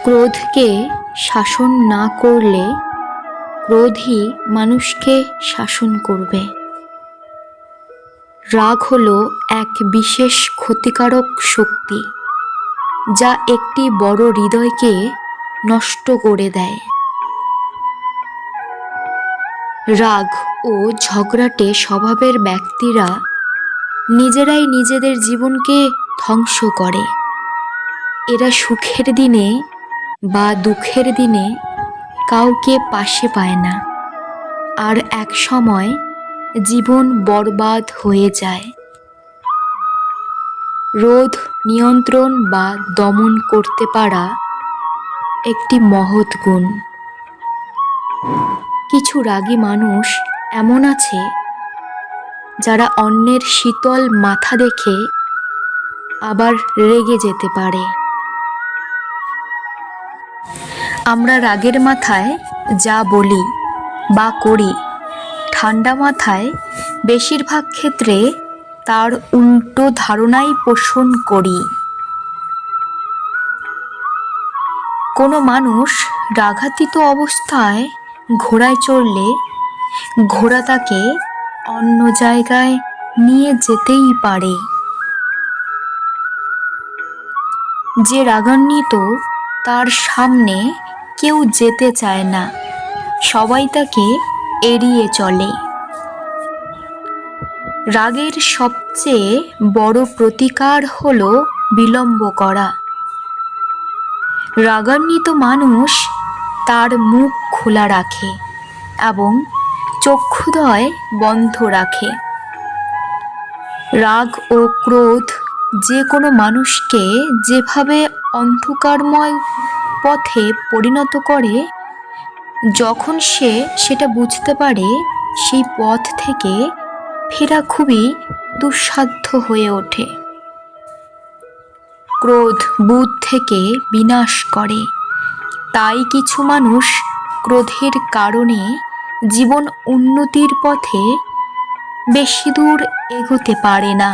ক্রোধকে শাসন না করলে ক্রোধই মানুষকে শাসন করবে। রাগ হলো এক বিশেষ ক্ষতিকারক শক্তি, যা একটি বড় হৃদয়কে নষ্ট করে দেয়। রাগ ও ঝগড়াটে স্বভাবের ব্যক্তিরা নিজেরাই নিজেদের জীবনকে ধ্বংস করে। এরা সুখের দিনে বা দুঃখের দিনে কাউকে পাশে পায় না, আর এক সময় জীবন বরবাদ হয়ে যায়। রোধ, নিয়ন্ত্রণ বা দমন করতে পারা একটি মহৎ গুণ। কিছু রাগী মানুষ এমন আছে যারা অন্যের শীতল মাথা দেখে আবার রেগে যেতে পারে। আমরা রাগের মাথায় যা বলি বা করি, ঠান্ডা মাথায় বেশিরভাগ ক্ষেত্রে তার উল্টো ধারণাই পোষণ করি। কোনো মানুষ রাগান্বিত অবস্থায় ঘোড়ায় চড়লে ঘোড়া তাকে অন্য জায়গায় নিয়ে যেতেই পারে। যে রাগান্বিত তার সামনে কেউ যেতে চায় না, সবাই তাকে এড়িয়ে চলে। রাগের সবচেয়ে বড় প্রতিকার হলো বিলম্ব করা। রাগান্বিত মানুষ তার মুখ খোলা রাখে এবং চক্ষুদ্বয় বন্ধ রাখে। রাগ ও ক্রোধ যে কোনো মানুষকে যেভাবে অন্ধকারময় পথে পরিণত করে, যখন সে সেটা বুঝতে পারে, সেই পথ থেকে ফেরা খুবই দুঃসাধ্য হয়ে ওঠে। ক্রোধ বুদ্ধ থেকে বিনাশ করে, তাই কিছু মানুষ ক্রোধের কারণে জীবন উন্নতির পথে বেশি দূর এগোতে পারে না।